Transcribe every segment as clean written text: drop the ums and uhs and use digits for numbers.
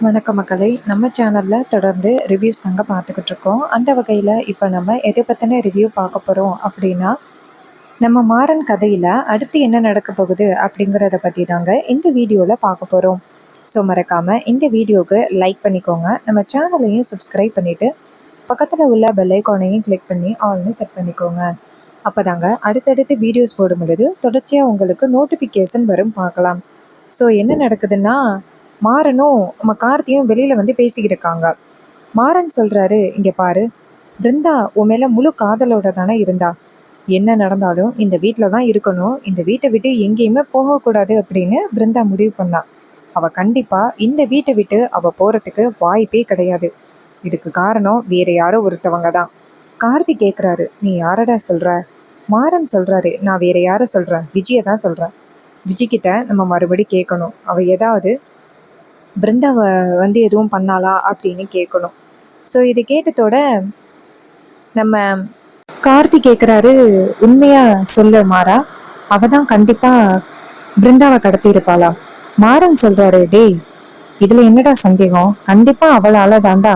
வணக்கம் மக்களே, நம்ம சேனலில் தொடர்ந்து ரிவ்யூஸ் தாங்க பார்த்துக்கிட்டு இருக்கோம். அந்த வகையில் இப்போ நம்ம எதை பற்றின ரிவ்யூ பார்க்க போகிறோம் அப்படின்னா, நம்ம மாறன் கதையில் அடுத்து என்ன நடக்க போகுது அப்படிங்கிறத பற்றி தாங்க இந்த வீடியோவில் பார்க்க போகிறோம். ஸோ மறக்காமல் இந்த வீடியோவுக்கு லைக் பண்ணிக்கோங்க, நம்ம சேனலையும் சப்ஸ்கிரைப் பண்ணிவிட்டு பக்கத்தில் உள்ள பெல் ஐக்கானையும் கிளிக் பண்ணி ஆல்னு செட் பண்ணிக்கோங்க. அப்போ தாங்க அடுத்தடுத்து வீடியோஸ் போடும் பொழுது தொடர்ச்சியாக உங்களுக்கு நோட்டிஃபிகேஷன் வரும், பார்க்கலாம். ஸோ என்ன நடக்குதுன்னா, மாறனும் நம்ம கார்த்தியும் வெளியில் வந்து பேசிக்கிட்டு இருக்காங்க. மாறன் சொல்கிறாரு, இங்கே பாரு பிருந்தா உன் மேலே முழு காதலோட தானே இருந்தா. என்ன நடந்தாலும் இந்த வீட்டில் தான் இருக்கணும், இந்த வீட்டை விட்டு எங்கேயுமே போகக்கூடாது அப்படின்னு பிருந்தா முடிவு பண்ணா. அவள் கண்டிப்பாக இந்த வீட்டை விட்டு அவள் போகிறதுக்கு வாய்ப்பே கிடையாது. இதுக்கு காரணம் வேற யாரோ ஒருத்தவங்க தான். கார்த்தி கேட்குறாரு, நீ யாரடா சொல்கிற? மாறன் சொல்கிறாரு, நான் வேற யாரை சொல்கிறேன், விஜயை தான் சொல்கிறேன். விஜய்கிட்ட நம்ம மறுபடி கேட்கணும், அவள் ஏதாவது பிருந்தாவை வந்து எதுவும் பண்ணாளா அப்படின்னு கேட்கணும். ஸோ இது கேட்டதோட நம்ம கார்த்தி கேட்குறாரு, உண்மையா சொல்லு மாறா, அவ தான் கண்டிப்பாக பிருந்தாவை கடத்தி இருப்பாளா? மாறன் சொல்கிறாரு, டேய் இதில் என்னடா சந்தேகம், கண்டிப்பாக அவளால் தாண்டா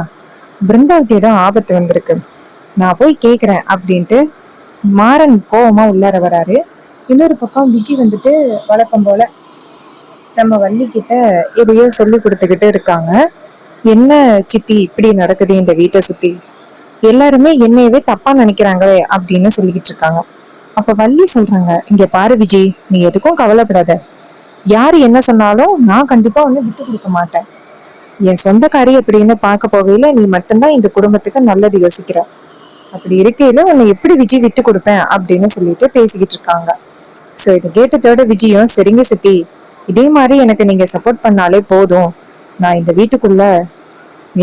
பிருந்தாவுக்கு ஏதோ ஆபத்து வந்திருக்கு, நான் போய் கேட்குறேன் அப்படின்ட்டு மாறன் கோவமாக உள்ளார வராரு. இன்னொரு பக்கம் விஜய் வந்துட்டு வழக்கம் போல நம்ம வள்ளி கிட்ட எதையோ சொல்லி கொடுத்துக்கிட்டு இருக்காங்க. என்ன சித்தி இப்படி நடக்குது இந்த வீட்டை சுத்தி, எல்லாருமே என்னையவே தப்பா நினைக்கிறாங்களே அப்படின்னு சொல்லிக்கிட்டு இருக்காங்க. அப்ப வள்ளி சொல்றாங்க, இங்க பாரு விஜய், நீ எதுக்கும் கவலைப்படாத, யாரு என்ன சொன்னாலும் நான் கண்டிப்பா ஒண்ணு விட்டு கொடுக்க மாட்டேன். என் சொந்தக்காரி அப்படின்னு பார்க்க போகையில நீ மட்டும்தான் இந்த குடும்பத்துக்கு நல்லது யோசிக்கிற, அப்படி இருக்கையில உன்னை எப்படி விஜய் விட்டு கொடுப்பேன் அப்படின்னு சொல்லிட்டு பேசிக்கிட்டு இருக்காங்க. ஸோ இதை கேட்டதோட விஜயும், சரிங்க சித்தி, இதே மாதிரி எனக்கு நீங்க சப்போர்ட் பண்ணாலே போதும், நான் இந்த வீட்டுக்குள்ள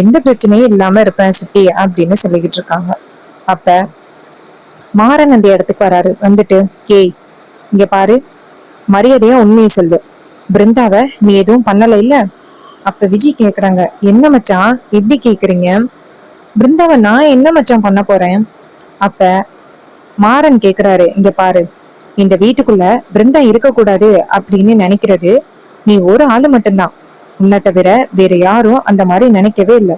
எந்த பிரச்சனையும் இல்லாம இருப்பேன் சித்தி அப்படின்னு சொல்லிக்கிட்டு இருக்காங்க. அப்ப மாறன் அந்த இடத்துக்கு வராரு. வந்துட்டு, ஏய் இங்க பாரு, மரியாதையா உண்மையை சொல்லு, பிருந்தாவை நீ எதுவும் பண்ணல இல்ல? அப்ப விஜய் கேக்குறாங்க, என்ன மச்சான் எப்படி கேக்குறீங்க, பிருந்தாவை நான் என்ன மச்சான் பண்ண போறேன்? அப்ப மாறன் கேக்குறாரு, இங்க பாரு, இந்த வீட்டுக்குள்ள பிருந்தா இருக்கக்கூடாது அப்படின்னு நினைக்கிறது நீ ஒரு ஆளு மட்டும்தான், உன்னை தவிர வேற யாரும் அந்த மாதிரி நினைக்கவே இல்லை.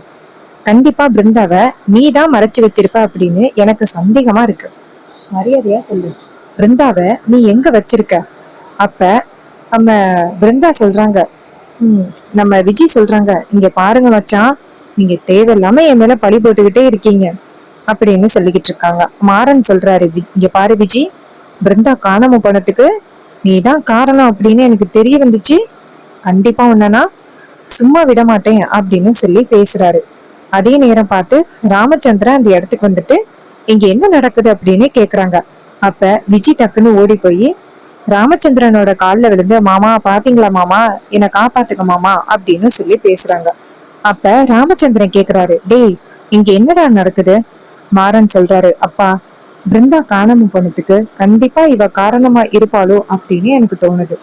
கண்டிப்பா பிருந்தாவை நீ தான் மறைச்சு வச்சிருப்ப அப்படின்னு எனக்கு சந்தேகமா இருக்கு. மரியாதையா சொல்லு, பிருந்தாவை நீ எங்க வச்சிருக்க? அப்ப நம்ம பிருந்தா சொல்றாங்க, நம்ம விஜய் சொல்றாங்க, இங்க பாருங்க மச்சான், நீங்க தேவையில்லாம என் மேல பழி போட்டுக்கிட்டே இருக்கீங்க அப்படின்னு சொல்லிக்கிட்டு இருக்காங்க. மாறன் சொல்றாரு, இங்க பாரு விஜய், பிருந்தா காணாம போனதுக்கு நீதான் காரணம் அப்படின்னு எனக்கு தெரிய வந்துச்சு, கண்டிப்பா உன்னனா சும்மா விட மாட்டேன் அப்படின்னு சொல்லி பேசுறாரு. அதே நேரம் பார்த்து ராமச்சந்திரன் அந்த இடத்துக்கு வந்துட்டு, இங்க என்ன நடக்குது அப்படின்னு கேக்குறாங்க. அப்ப விஜய் டக்குன்னு ஓடி போய் ராமச்சந்திரனோட காலில் விழுந்து, மாமா பாத்தீங்களா மாமா, என்னை காப்பாத்துக்க மாமா அப்படின்னு சொல்லி பேசுறாங்க. அப்ப ராமச்சந்திரன் கேக்குறாரு, டேய் இங்க என்னடா நடக்குது? மாறன் சொல்றாரு, அப்பா பிருந்தா காணாம போனதுக்கு கண்டிப்பா இவ காரணமா இருப்பாளோ அப்படின்னு எனக்கு தோணுது.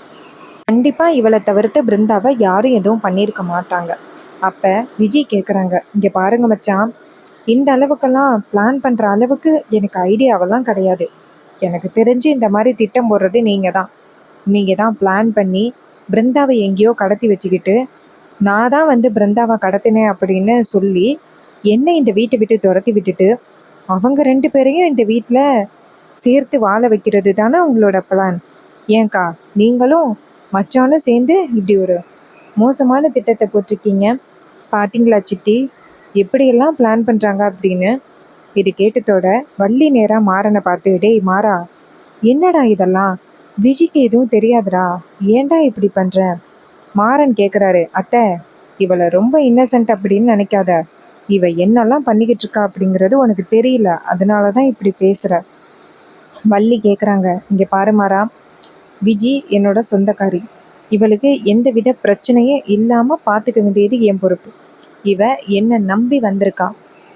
கண்டிப்பா இவளை தவிர்த்து பிருந்தாவை யாரும் எதுவும் பண்ணியிருக்க மாட்டாங்க. அப்ப விஜய் கேக்குறாங்க, இங்க பாருங்க மச்சான், இந்த அளவுக்கெல்லாம் பிளான் பண்ற அளவுக்கு எனக்கு ஐடியாவெல்லாம் கிடையாது. எனக்கு தெரிஞ்சு இந்த மாதிரி திட்டம் போடுறது நீங்க தான் பிளான் பண்ணி பிருந்தாவை எங்கேயோ கடத்தி வச்சுக்கிட்டு, நான் தான் வந்து பிருந்தாவை கடத்தினேன் அப்படின்னு சொல்லி என்னை இந்த வீட்டை விட்டு துரத்தி விட்டுட்டு அவங்க 2 பேரையும் இந்த வீட்டில் சேர்த்து வாழ வைக்கிறது தானே உங்களோட பிளான். ஏன்க்கா நீங்களும் மச்சானும் சேர்ந்து இப்படி ஒரு மோசமான திட்டத்தை போட்டிருக்கீங்க, பாத்தீங்களா சித்தி எப்படியெல்லாம் பிளான் பண்ணுறாங்க அப்படின்னு. இது கேட்டதோட வள்ளி நேரா மாறனை பார்த்து, டேய் மாறா, என்னடா இதெல்லாம், விஜிக்கு எதுவும் தெரியாதுடா, ஏன்டா இப்படி பண்ற? மாறன் கேட்குறாரு, அத்தை இவளை ரொம்ப இன்னசென்ட் அப்படின்னு நினைக்காத, இவ என்னெல்லாம் பண்ணிக்கிட்டு இருக்கா அப்படிங்கிறது உனக்கு தெரியல, அதனால தான் இப்படி பேசுற. வள்ளி கேட்குறாங்க, இங்கே பாரு மாறா, விஜி என்னோட சொந்தக்காரி, இவளுக்கு எந்தவித பிரச்சனையும் இல்லாமல் பார்த்துக்க வேண்டியது என் பொறுப்பு. இவ என்னை நம்பி வந்திருக்கா,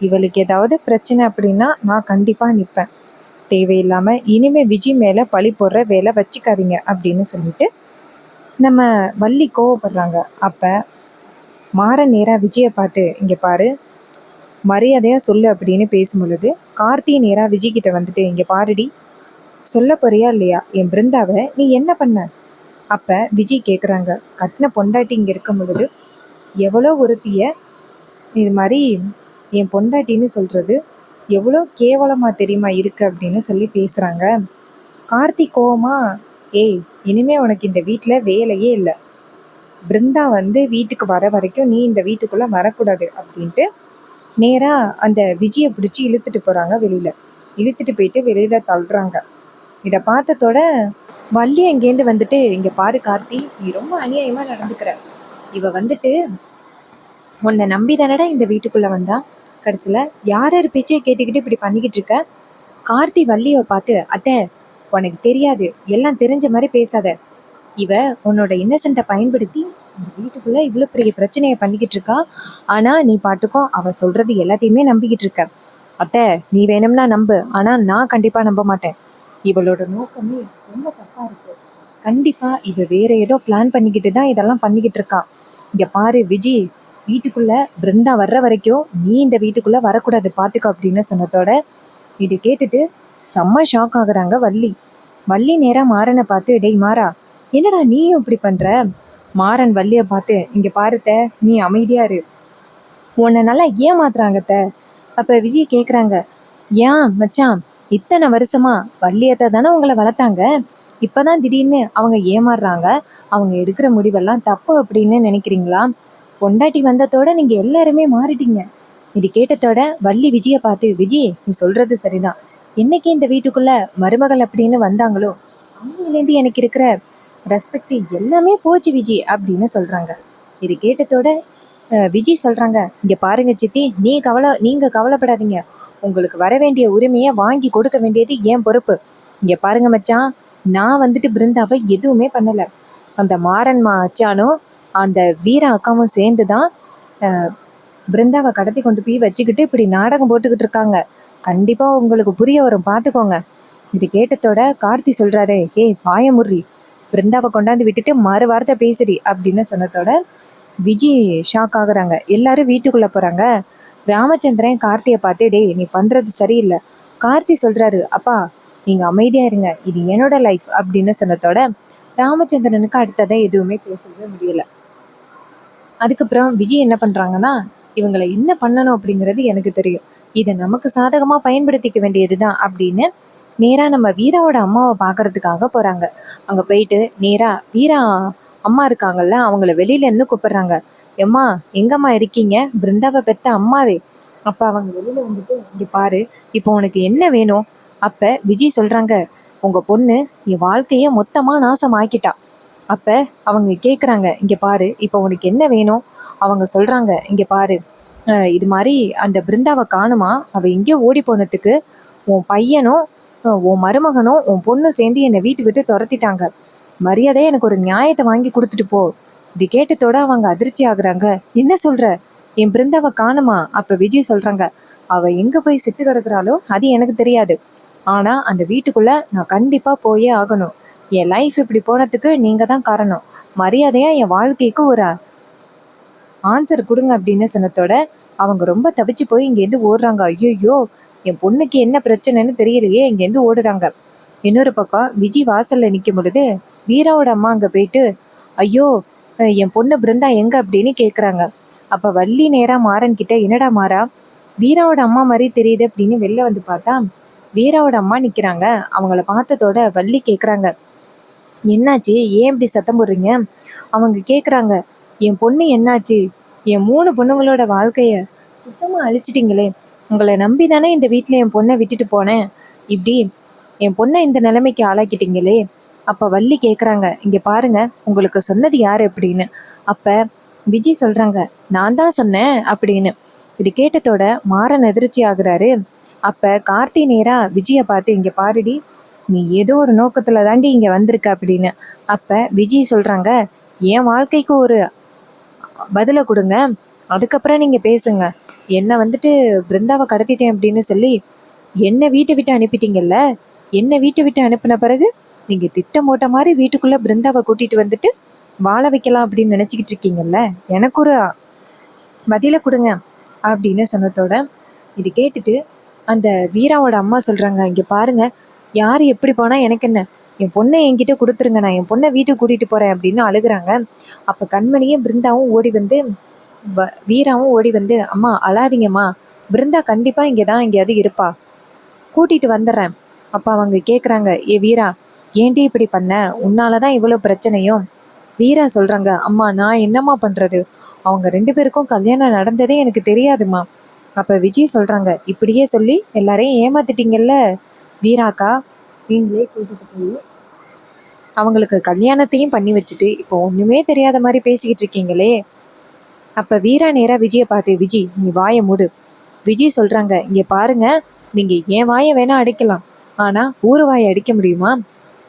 இவளுக்கு ஏதாவது பிரச்சனை அப்படின்னா நான் கண்டிப்பாக நிற்பேன். தேவையில்லாமல் இனிமே விஜி மேலே பழி போடுற வேலை வச்சுக்காதீங்க அப்படின்னு சொல்லிட்டு நம்ம வள்ளி கோவப்படுறாங்க. அப்போ மாறன் நேராக விஜயை பார்த்து, இங்கே பாரு மரியாதையாக சொல்லு அப்படின்னு பேசும் பொழுது கார்த்தி நேராக விஜய்கிட்ட வந்துட்டு, இங்கே பாருடி, சொல்ல போறியா இல்லையா, என் பிருந்தாவை நீ என்ன பண்ண? அப்போ விஜய் கேட்குறாங்க, கட்டின பொண்டாட்டி இங்கே இருக்கும் பொழுது எவ்வளோ ஒருத்திய இது மாதிரி என் பொண்டாட்டின்னு சொல்கிறது எவ்வளோ கேவலமாக தெரியுமா இருக்குது அப்படின்னு சொல்லி பேசுகிறாங்க. கார்த்திக் கோவமா, ஏய் இனிமே உனக்கு இந்த வீட்டில் வேலையே இல்லை, பிருந்தா வந்து வீட்டுக்கு வர வரைக்கும் நீ இந்த வீட்டுக்குள்ளே வரக்கூடாது அப்படின்ட்டு நேராக அந்த விஜயை பிடிச்சி இழுத்துட்டு போகிறாங்க. வெளியில் இழுத்துட்டு போயிட்டு வெளியில் தள்ளுறாங்க. இதை பார்த்ததோட வள்ளி அங்கேருந்து வந்துட்டு, இங்கே பாரு கார்த்தி, நீ ரொம்ப அநியாயமாக நடந்துக்கிற. இவ வந்துட்டு உன்னை நம்பி தானடா இந்த வீட்டுக்குள்ளே வந்தா, கடைசியில் யார் யார் பேச்சையும் கேட்டுக்கிட்டு இப்படி பண்ணிக்கிட்டு இருக்க. கார்த்தி வள்ளியை பார்த்து, அத்தை உனக்கு தெரியாது, எல்லாம் தெரிஞ்ச மாதிரி பேசாத. இவ உன்னோட இன்னசென்ட்டை பயன்படுத்தி இந்த வீட்டுக்குள்ளே இவ்வளோ பெரிய பிரச்சனையை பண்ணிக்கிட்டு இருக்கா. ஆனால் நீ பாட்டுக்கும் அவள் சொல்கிறது எல்லாத்தையுமே நம்பிக்கிட்டு இருக்க. அத்தை நீ வேணும்னா நம்பு, ஆனால் நான் கண்டிப்பாக நம்ப மாட்டேன். இவளோட நோக்கமே ரொம்ப தப்பாக இருக்கு. கண்டிப்பாக இவ வேற ஏதோ பிளான் பண்ணிக்கிட்டு தான் இதெல்லாம் பண்ணிக்கிட்டு இருக்கான். இங்கே பாரு விஜி, வீட்டுக்குள்ளே பிருந்தா வர்ற வரைக்கும் நீ இந்த வீட்டுக்குள்ளே வரக்கூடாது பார்த்துக்க அப்படின்னு சொன்னதோட இது கேட்டுட்டு செம்ம ஷாக் ஆகுறாங்க வள்ளி. வள்ளி நேராக மாறனை பார்த்து, டேய் மாறா, என்னடா நீயும் இப்படி பண்ணுற. மாறன் வள்ளியை பார்த்து, இங்கே பாருத்த, நீ அமைதியா இரு, உன்னை நல்லா ஏமாத்துறாங்கத்த. அப்போ விஜய் கேட்குறாங்க, ஏன் மச்சான், இத்தனை வருஷமா வள்ளியத்தை தானே உங்களை வளர்த்தாங்க, இப்போதான் திடீர்னு அவங்க ஏமாறுறாங்க, அவங்க எடுக்கிற முடிவெல்லாம் தப்பு அப்படின்னு நினைக்கிறீங்களா? பொண்டாட்டி வந்ததோட நீங்கள் எல்லாருமே மாறிட்டீங்க. இது கேட்டதோட வள்ளி விஜயை பார்த்து, விஜய் நீ சொல்கிறது சரிதான், என்னைக்கு இந்த வீட்டுக்குள்ளே மருமகள் அப்படின்னு வந்தாங்களோ அவங்கலேருந்து எனக்கு இருக்கிற ரெஸ்பெக்ட் எல்லாமே போச்சு விஜி அப்படின்னு சொல்கிறாங்க. இது கேட்டதோட விஜய் சொல்கிறாங்க, இங்கே பாருங்க சித்தி, நீங்கள் கவலைப்படாதீங்க, உங்களுக்கு வர வேண்டிய உரிமையை வாங்கி கொடுக்க வேண்டியது என் பொறுப்பு. இங்கே பாருங்க மச்சான், நான் வந்துட்டு பிருந்தாவை எதுவுமே பண்ணலை. அந்த மாறன் அச்சானும் அந்த வீரா அக்காவும் சேர்ந்து தான் பிருந்தாவை கடத்தி கொண்டு போய் வச்சுக்கிட்டு இப்படி நாடகம் போட்டுக்கிட்டு இருக்காங்க. கண்டிப்பாக உங்களுக்கு புரிய வரும், பார்த்துக்கோங்க. இது கேட்டதோட கார்த்தி சொல்கிறாரு, ஏய் பாயமுறி, பிருந்தாவை கொண்டாந்து விட்டுட்டு மறு வார்த்தை பேசுடி அப்படின்னு சொன்னதோட விஜய் ஷாக் ஆகுறாங்க. எல்லாரும் வீட்டுக்குள்ளே போகிறாங்க. ராமச்சந்திரன் கார்த்தியை பார்த்து, டேய் நீ பண்ணுறது சரியில்லை. கார்த்தி சொல்கிறாரு, அப்பா நீங்கள் அமைதியாக இருங்க, இது என்னோட லைஃப் அப்படின்னு சொன்னதோட ராமச்சந்திரனுக்கு அடுத்ததான் எதுவுமே பேசவே முடியல. அதுக்கப்புறம் விஜய் என்ன பண்ணுறாங்கன்னா, இவங்களை என்ன பண்ணணும் அப்படிங்கிறது எனக்கு தெரியும், இதை நமக்கு சாதகமாக பயன்படுத்திக்க வேண்டியது தான் அப்படின்னு நேராக நம்ம வீராவோட அம்மாவை பார்க்கறதுக்காக போகிறாங்க. அங்கே போயிட்டு நேராக வீரா அம்மா இருக்காங்கல்ல, அவங்கள வெளியில இருந்து கூப்பிடுறாங்க. எம்மா எங்கம்மா இருக்கீங்க, பிருந்தாவை பெத்த அம்மாவே. அப்போ அவங்க வெளியில வந்துட்டு, இங்கே பாரு இப்போ உனக்கு என்ன வேணும். அப்போ விஜய் சொல்கிறாங்க, உங்கள் பொண்ணு என் வாழ்க்கையை மொத்தமாக நாசம் ஆக்கிட்டா. அப்போ அவங்க கேட்குறாங்க, இங்கே பாரு இப்போ உனக்கு என்ன வேணும். அவங்க சொல்கிறாங்க, இங்கே பாரு இது மாதிரி அந்த பிருந்தாவை காணுமா, அவள் எங்கேயோ ஓடி போனதுக்கு உன் பையனும் உன் மருமகனும் உன் பொண்ணும் சேர்ந்து என்னை வீட்டு விட்டு துரத்திட்டாங்க, மரியாதையை எனக்கு ஒரு நியாயத்தை வாங்கி கொடுத்துட்டு போ. இது கேட்டதோட அவங்க அதிர்ச்சி ஆகுறாங்க. என்ன சொல்கிற, என் பிருந்தாவை காணுமா? அப்போ விஜய் சொல்கிறாங்க, அவள் எங்கே போய் செத்து கிடக்குறாளோ அது எனக்கு தெரியாது, ஆனால் அந்த வீட்டுக்குள்ளே நான் கண்டிப்பாக போயே ஆகணும். என் லைஃப் இப்படி போனதுக்கு நீங்கள் தான் காரணம், மரியாதையாக என் வாழ்க்கைக்கு ஒரு ஆன்சர் கொடுங்க அப்படின்னு சொன்னதோட அவங்க ரொம்ப தவிச்சு போய் இங்கேருந்து ஓடுறாங்க. ஐயோ என் பொண்ணுக்கு என்ன பிரச்சனைன்னு தெரியலையே, இங்கேருந்து ஓடுறாங்க. இன்னொரு பக்கம் விஜய் வாசலில் நிற்கும் பொழுது வீராவோட அம்மா அங்கே போயிட்டு, ஐயோ என் பொண்ணு பிருந்தா எங்கே அப்படின்னு கேட்குறாங்க. அப்போ வள்ளி நேராக மாறன் கிட்ட, என்னடா மாறா, வீராவோட அம்மா மாதிரி தெரியுது அப்படின்னு வெளில வந்து பார்த்தா வீராவோட அம்மா நிற்கிறாங்க. அவங்கள பார்த்ததோட வள்ளி கேட்குறாங்க, என்னாச்சு, ஏன் இப்படி சத்தம் போடுறீங்க? அவங்க கேட்குறாங்க, என் பொண்ணு என்னாச்சு, என் 3 பொண்ணுங்களோட வாழ்க்கைய சுத்தமாக அழிச்சிட்டிங்களே, உங்களை நம்பி தானே இந்த வீட்டில் என் பொண்ணை விட்டுட்டு போனேன், இப்படி என் பொண்ணை இந்த நிலைமைக்கு ஆளாக்கிட்டீங்களே. அப்போ வள்ளி கேட்குறாங்க, இங்கே பாருங்க உங்களுக்கு சொன்னது யார் அப்படின்னு. அப்போ விஜய் சொல்கிறாங்க, நான் தான் சொன்னேன் அப்படின்னு. இது கேட்டதோட மாறன் எதிர்ச்சி ஆகுறாரு. அப்போ கார்த்தி நேராக விஜயை பார்த்து, இங்கே பாருடி, நீ ஏதோ ஒரு நோக்கத்தில் தாண்டி இங்கே வந்திருக்க அப்படின்னு. அப்போ விஜய் சொல்கிறாங்க, என் வாழ்க்கைக்கு ஒரு பதிலை கொடுங்க, அதுக்கப்புறம் நீங்கள் பேசுங்க. என்னை வந்துட்டு பிருந்தாவை கடத்திட்டேன் அப்படின்னு சொல்லி என்னை வீட்டை விட்டு அனுப்பிட்டீங்கல்ல, என்னை வீட்டை விட்டு அனுப்பின பிறகு நீங்கள் திட்டம் போட்ட மாதிரி வீட்டுக்குள்ளே பிருந்தாவை கூட்டிகிட்டு வந்துட்டு வாழ வைக்கலாம் அப்படின்னு நினச்சிக்கிட்டு இருக்கீங்கல்ல, எனக்கு ஒரு பதிலை கொடுங்க அப்படின்னு சொன்னதோட இது கேட்டுட்டு அந்த வீராவோட அம்மா சொல்கிறாங்க, இங்கே பாருங்க, யார் எப்படி போனால் எனக்கு என்ன, என் பொண்ணை என்கிட்ட கொடுத்துருங்க, நான் என் பொண்ணை வீட்டுக்கு கூட்டிகிட்டு போகிறேன் அப்படின்னு அழுகுறாங்க. அப்போ கண்மணியும் பிருந்தாவும் ஓடி வந்து வீராவும் ஓடி வந்து, அம்மா அழாதீங்கம்மா, பிருந்தா கண்டிப்பா இங்கதான் எங்கேயாவது இருப்பா, கூட்டிட்டு வந்துடுறேன். அப்ப அவங்க கேக்குறாங்க, ஏ வீரா, ஏன்டி இப்படி பண்ண, உன்னாலதான் இவ்வளவு பிரச்சனையும். வீரா சொல்றாங்க, அம்மா நான் என்னம்மா பண்றது, அவங்க 2 பேருக்கும் கல்யாணம் நடந்ததே எனக்கு தெரியாதுமா. அப்ப விஜய் சொல்றாங்க, இப்படியே சொல்லி எல்லாரையும் ஏமாத்திட்டீங்கல்ல வீராக்கா, நீங்களே கூட்டிட்டு போய் அவங்களுக்கு கல்யாணத்தையும் பண்ணி வச்சுட்டு இப்போ ஒண்ணுமே தெரியாத மாதிரி பேசிக்கிட்டு இருக்கீங்களே. அப்ப வீரா நேரா விஜய பார்த்து, விஜய் நீ வாயை மூடு. விஜய் சொல்றாங்க, இங்க பாருங்க, நீங்க என் வாயை வேணா அடிக்கலாம், ஆனா ஊரு வாயை அடிக்க முடியுமா?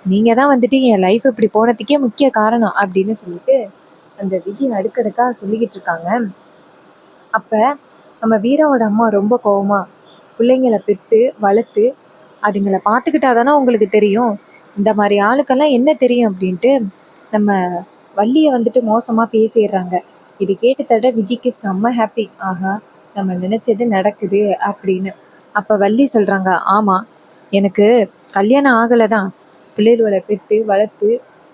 நீங்க தான் வந்துட்டு என் லைஃப் இப்படி போனதுக்கே முக்கிய காரணம் அப்படின்னு சொல்லிட்டு அந்த விஜய் அடுக்கடுக்கா சொல்லிக்கிட்டு இருக்காங்க. அப்ப நம்ம வீராவோட அம்மா ரொம்ப கோவமா, பிள்ளைங்களை பெற்று வளர்த்து அதுங்களை பார்த்துக்கிட்டாதானே உங்களுக்கு தெரியும், இந்த மாதிரி ஆளுக்கெல்லாம் என்ன தெரியும் அப்படின்ட்டு நம்ம வள்ளியை வந்துட்டு மோசமா பேசிடுறாங்க. இது கேட்டு தட விஜய்க்கு செம்ம ஹாப்பி, ஆஹா நம்ம நினைச்சது நடக்குது அப்படின்னு. அப்ப வள்ளி சொல்றாங்க, ஆமா எனக்கு கல்யாணம் ஆகலைதான், பிள்ளைகளை பெற்று வளர்த்து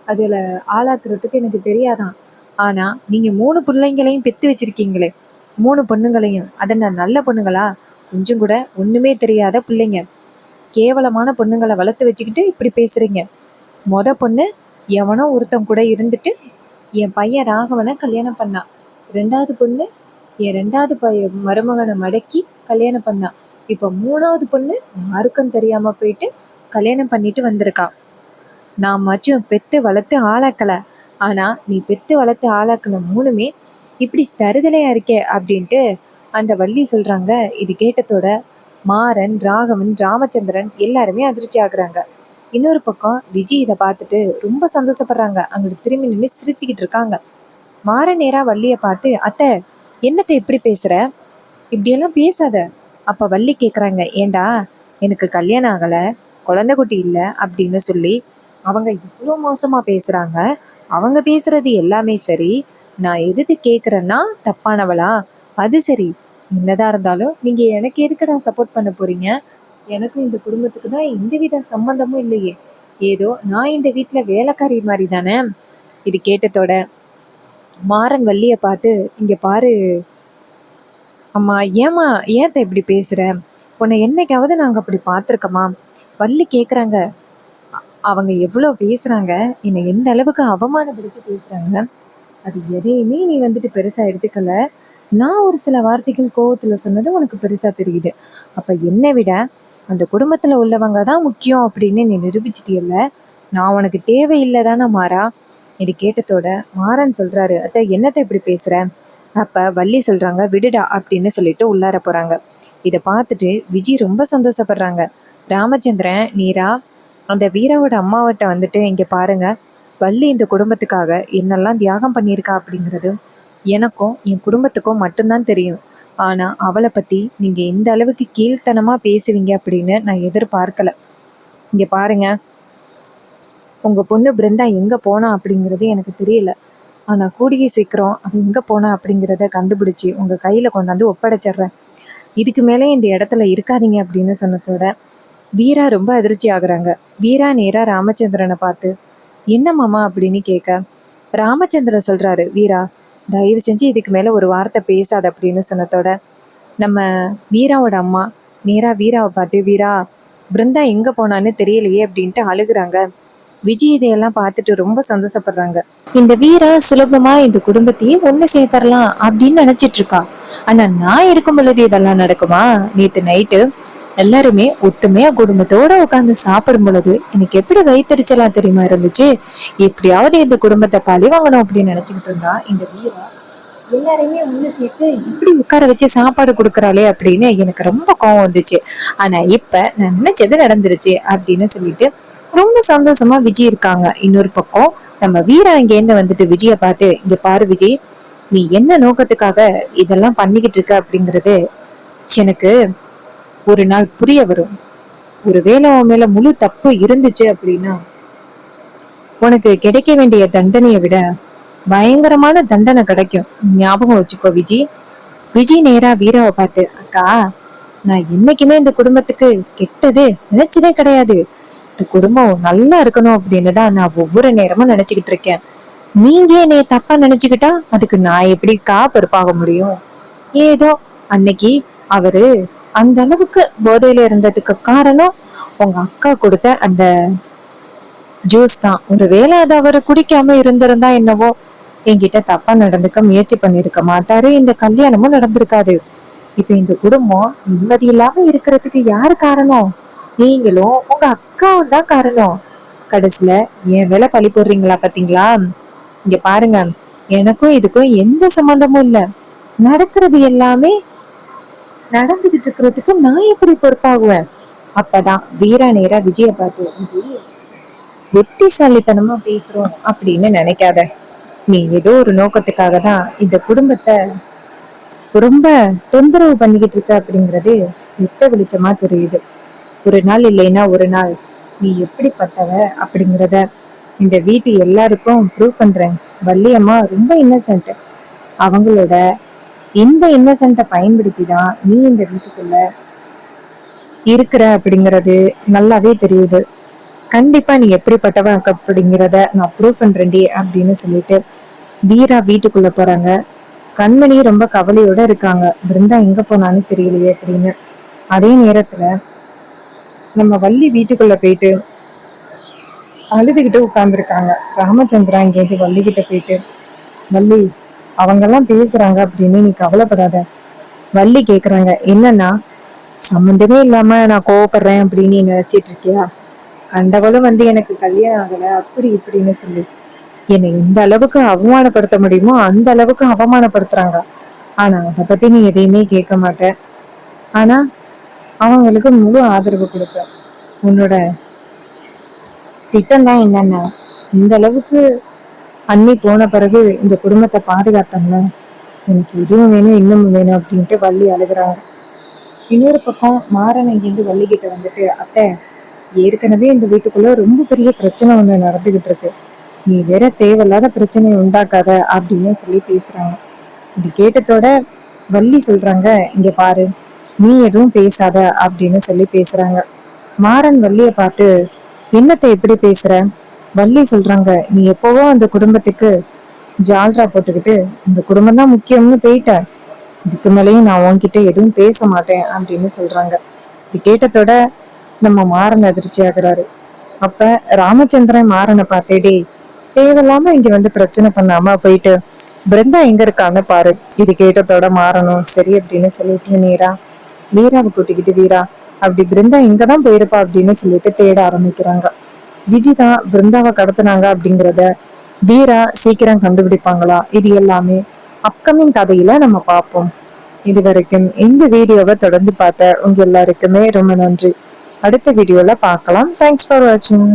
அதுல ஆளாக்குறதுக்கு எனக்கு தெரியாதான், ஆனா நீங்க 3 பிள்ளைங்களையும் பெத்து வச்சிருக்கீங்களே, 3 பொண்ணுங்களையும், அதென்ன நல்ல பொண்ணுங்களா? கொஞ்சம் கூட ஒண்ணுமே தெரியாத பிள்ளைங்க, கேவலமான பொண்ணுங்களை வளர்த்து வச்சுக்கிட்டு இப்படி பேசுறீங்க. பொண்ணு எவனோ ஒருத்தன் கூட இருந்துட்டு என் பையன் ராகவனை கல்யாணம் பண்ணான். 2வது பொண்ணு என் 2வது மருமகனை மடக்கி கல்யாணம் பண்ணான். இப்ப 3வது பொண்ணு யாருக்கும் தெரியாம போயிட்டு கல்யாணம் பண்ணிட்டு வந்திருக்கா. நான் மச்சும் பெத்து வளர்த்து ஆளாக்கல, ஆனா நீ பெத்து வளர்த்து ஆளாக்குன 3மே இப்படி தருதலையா இருக்கே அப்படின்ட்டு அந்த வள்ளி சொல்றாங்க. இது கேட்டதோட மாறன், ராகவன், ராமச்சந்திரன் எல்லாருமே அதிர்ச்சி ஆகுறாங்க. இன்னொரு பக்கம் விஜய் இதை பார்த்துட்டு ரொம்ப சந்தோஷப்படுறாங்க. அங்கிட்டு திரும்பி நின்று சிரிச்சுக்கிட்டு இருக்காங்க. மாறன் நேரா வள்ளிய பார்த்து, அத்தை என்னத்தை இப்படி பேசுற, இப்படியெல்லாம் பேசாத. அப்ப வள்ளி கேக்குறாங்க, ஏண்டா எனக்கு கல்யாணம் ஆகல, குழந்தை குட்டி இல்லை அப்படின்னு சொல்லி அவங்க இவ்வளோ மோசமா பேசுறாங்க, அவங்க பேசுறது எல்லாமே சரி, நான் எதுக்கு கேக்குறேன்னா தப்பானவளா? அது சரி, என்னதான் இருந்தாலும் நீங்க எனக்கு எதுக்குடா சப்போர்ட் பண்ண போறீங்க? எனக்கும் இந்த குடும்பத்துக்கு தான் எந்தவித சம்பந்தமும் இல்லையே, ஏதோ நான் இந்த வீட்டுல வேலைக்காரி மாதிரி தானே. இது கேட்டதோட மாறன் வள்ளிய பார்த்து, இங்க பாரு அம்மா, ஏமா ஏத்த இப்படி பேசுற, உன்னை என்னைக்காவது நாங்க அப்படி பார்த்துருக்கோமா? வள்ளி கேக்குறாங்க, அவங்க எவ்வளவு பேசுறாங்க, என்னை எந்த அளவுக்கு அவமானப்படுத்தி பேசுறாங்க, அது எதையுமே நீ வந்துட்டு பெருசா எடுத்துக்கல. நான் ஒரு சில வார்த்தைகள் கோவத்துல சொன்னது உனக்கு பெருசா தெரியுது. அப்ப என்னை விட அந்த குடும்பத்துல உள்ளவங்க தான் முக்கியம் அப்படின்னு நீ நிரூபிச்சிட்டியல்ல, நான் உனக்கு தேவையில்லைதானே மாறா. இது கேட்டதோட மாறன் சொல்றாரு, அத்தை என்னத்தை இப்படி பேசுற? அப்ப வள்ளி சொல்றாங்க, விடுடா அப்படின்னு சொல்லிட்டு உள்ளார போறாங்க. இதை பார்த்துட்டு விஜய் ரொம்ப சந்தோஷப்படுறாங்க. ராமச்சந்திரன் நீரா அந்த வீராவோட அம்மாவட்ட வந்துட்டு, இங்க பாருங்க, வள்ளி இந்த குடும்பத்துக்காக என்னெல்லாம் தியாகம் பண்ணியிருக்கா அப்படிங்கிறது எனக்கும் என் குடும்பத்துக்கும் மட்டும்தான் தெரியும். ஆனா அவளை பத்தி நீங்க எந்த அளவுக்கு கீழ்த்தனமா பேசுவீங்க அப்படின்னு நான் எதிர்பார்க்கல. இங்க பாருங்க, உங்க பொண்ணு பிருந்தா எங்க போனா அப்படிங்கிறது எனக்கு தெரியல, ஆனா கூடிய சீக்கிரம் அவ எங்க போனா அப்படிங்கிறத கண்டுபிடிச்சு உங்க கையில கொண்டாந்து ஒப்படைச்சிடுறேன். இதுக்கு மேலே இந்த இடத்துல இருக்காதீங்க அப்படின்னு சொன்னதோட வீரா ரொம்ப அதிர்ச்சி ஆகுறாங்க. வீரா நேரா ராமச்சந்திரனை பார்த்து, என்ன மாமா அப்படின்னு கேட்க, ராமச்சந்திரன் சொல்றாரு, வீரா தயவு செஞ்சு இதுக்கு மேல ஒரு வார்த்தை பேசாத அப்படின்னு சொன்னதோட நம்ம வீராவோட அம்மா நேரா வீராவை பார்த்து, வீரா பிருந்தா எங்க போனான்னு தெரியலையே அப்படின்ட்டு அழுகுறாங்க. விஜய் இதையெல்லாம் பார்த்துட்டு ரொம்ப சந்தோஷப்படுறாங்க. இந்த வீரா சுலபமா இந்த குடும்பத்தையே ஒண்ணு சேர்த்தரலாம் அப்படின்னு நினைச்சிட்டு இருக்கா. ஆனா நான் இருக்கும் பொழுது இதெல்லாம் நடக்குமா? நேத்து நைட்டு எல்லாருமே ஒத்துமையா குடும்பத்தோட உட்காந்து சாப்பிடும் பொழுது எனக்கு எப்படி வயிற்றுச்சலா தெரியுமா இருந்துச்சு. எப்படியாவது இந்த குடும்பத்தை பழி வாங்கணும் அப்படின்னு நினைச்சுக்கிட்டு இருந்தா இந்த வீரா எல்லாரையுமே ஒண்ணு சேர்த்து இப்படி உட்கார வச்சு சாப்பாடு கொடுக்கறாளே அப்படின்னு எனக்கு ரொம்ப கோவம் வந்துச்சு. ஆனா இப்ப நான் நினைச்சது நடந்துருச்சு அப்படின்னு சொல்லிட்டு ரொம்ப சந்தோஷமா விஜய் இருக்காங்க. இன்னொரு பக்கம் நம்ம வீரா இங்கேருந்து வந்துட்டு விஜய பார்த்து, இங்க பாரு விஜய், நீ என்ன நோக்கத்துக்காக இதெல்லாம் பண்ணிக்கிட்டு இருக்க அப்படிங்கிறது எனக்கு ஒரு நாள் புரிய வரும். ஒருவேளை உன் மேல முழு தப்பு இருந்துச்சு அப்படின்னா உனக்கு கிடைக்க வேண்டிய தண்டனையை விட பயங்கரமான தண்டனை கிடைக்கும், ஞாபகம் வச்சுக்கோ விஜய். விஜய் நேரா வீராவை பார்த்து, அக்கா நான் என்னைக்குமே இந்த குடும்பத்துக்கு கெட்டது நினைச்சதே கிடையாது, இந்த குடும்பம் நல்லா இருக்கணும் அப்படின்னு தான் நான் ஒவ்வொரு நேரமும் நினைச்சுக்கிட்டு இருக்கேன். நீங்க என்னைய தப்பா நினைச்சுக்கிட்டா அதுக்கு நான் எப்படி பொறுப்பாக முடியும்? ஏதோ அன்னைக்கு அவரு அந்த அளவுக்கு போதையில இருந்ததுக்கு காரணம் உங்க அக்கா கொடுத்த அந்த ஜூஸ் தான். ஒருவேளை அதை அவரு குடிக்காம இருந்திருந்தா என்னவோ என்கிட்ட தப்பா நடந்துக்க முயற்சி பண்ணிருக்க மாட்டாரு, இந்த கல்யாணமும் நடந்திருக்காது. இப்ப இந்த குடும்பம் நிம்மதி இல்லாம இருக்கிறதுக்கு யாரு காரணம்? நீங்களும் உங்க அக்காவும் தான் காரணம். கடைசியில என் வேலை பழி போடுறீங்களா பாத்தீங்களா? இங்க பாருங்க, எனக்கும் இதுக்கும் எந்த சம்பந்தமும் இல்ல. நடக்கிறது எல்லாமே நடந்துகிட்டு இருக்கிறதுக்கு நான் எப்படி பொறுப்பாகுவேன்? அப்பதான் வீரா நேரா விஜய பார்த்து, விஜய் புத்திசாலித்தனமா பேசுறோம் அப்படின்னு நினைக்காத. நீ ஏதோ ஒரு நோக்கத்துக்காக தான் இந்த குடும்பத்தை ரொம்ப தொந்தரவு பண்ணிக்கிட்டு இருக்க அப்படிங்கறது வெட்ட வெளிச்சமா தெரியுது. ஒரு நாள் இல்லைன்னா ஒரு நாள் நீ எப்படிப்பட்டவ அப்படிங்கிறத இந்த வீட்டு எல்லாருக்கும் ப்ரூவ் பண்றேன். வள்ளியம்மா ரொம்ப இன்னசென்ட். அவங்களோட இந்த இன்னசென்ட்டை பயன்படுத்தி தான் நீ இந்த வீட்டுக்குள்ள இருக்கிற அப்படிங்கறது நல்லாவே தெரியுது. கண்டிப்பா நீ எப்படிப்பட்டவ அப்படிங்கிறத நான் ப்ரூவ் பண்றேன்டி அப்படின்னு சொல்லிட்டு வீரா வீட்டுக்குள்ள போறாங்க. கண்மணி ரொம்ப கவலையோட இருக்காங்க, பிருந்தா எங்க போனான்னு தெரியலையே அப்படின்னு. அதே நேரத்துல நம்ம வள்ளி வீட்டுக்குள்ள போயிட்டு அழுதுகிட்டு உட்கார்ந்துருக்காங்க. ராமச்சந்திரா இங்கேருந்து வள்ளி கிட்ட போயிட்டு, வள்ளி அவங்கெல்லாம் பேசுறாங்க அப்படின்னு நீ கவலைப்படாத. வள்ளி கேக்குறாங்க, என்னன்னா சம்மந்தமே இல்லாம நான் கோவப்படுறேன் அப்படின்னு நீ நினைச்சிட்டு இருக்கியா? கண்டவளும் எனக்கு கல்யாணம் ஆகல அப்படி இப்படின்னு சொல்லி என்னை எந்த அளவுக்கு அவமானப்படுத்த முடியுமோ அந்த அளவுக்கு அவமானப்படுத்துறாங்க. ஆனா அதை பத்தி நீ எதையுமே கேட்க மாட்ட. ஆனா அவங்களுக்கு முழு ஆதரவு கொடுப்ப. உன்னோட திட்டம் தான் என்னன்னா, இந்த அளவுக்கு அண்ணி போன பிறகு இந்த குடும்பத்தை பாதுகாத்தாங்க. எனக்கு இதுவும் வேணும் இன்னமும் வேணும் அப்படின்ட்டு வள்ளி அழுகுறாங்க. இன்னொரு பக்கம் மாறன் இங்கிருந்து வள்ளி கிட்ட வந்துட்டு, அத்தை ஏற்கனவே இந்த வீட்டுக்குள்ள ரொம்ப பெரிய பிரச்சனை ஒண்ணு நடந்துகிட்டு இருக்கு, நீ வேற தேவையில்லாத பிரச்சனையை உண்டாக்காத அப்படின்னு சொல்லி பேசுறாங்க. இது கேட்டதோட வள்ளி சொல்றாங்க, இங்க பாரு நீ எதுவும் பேசாத அப்படின்னு சொல்லி பேசுறாங்க. மாறன் வள்ளிய பார்த்து, என்னத்தை எப்படி பேசுற? வள்ளி சொல்றாங்க, நீ எப்பவோ அந்த குடும்பத்துக்கு ஜால்ரா போட்டுக்கிட்டு இந்த குடும்பம் தான் முக்கியம்னு போயிட்ட. இதுக்கு மேலேயும் நான் உன்கிட்ட எதுவும் பேச மாட்டேன் அப்படின்னு சொல்றாங்க. இது கேட்டதோட நம்ம மாறன் அதிர்ச்சி ஆகுறாரு. அப்ப ராமச்சந்திரன் மாறனை பார்த்தேடே, தேவையில்லாம இங்க வந்து பிரச்சனை பண்ணாம போயிட்டு பிருந்தா எங்க இருக்கான்னு பாரு. இது கேட்டதோட மாறணும் சரி அப்படின்னு சொல்லிட்டு நேரா வீராவை கூட்டிக்கிட்டு, வீரா அப்படி பிருந்தா இங்கதான் போயிருப்பா அப்படின்னு சொல்லிட்டு தேட ஆரம்பிக்கிறாங்க. விஜி தான் பிருந்தாவை கடத்தினாங்க அப்படிங்கிறத வீரா சீக்கிரம் கண்டுபிடிப்பாங்களா? இது எல்லாமே அப்கமிங் கதையில நம்ம பார்ப்போம். இது வரைக்கும் இந்த வீடியோவை தொடர்ந்து பார்த்த உங்க எல்லாருக்குமே ரொம்ப நன்றி. அடுத்த வீடியோல பார்க்கலாம். தேங்க்ஸ் ஃபார் வாட்சிங்.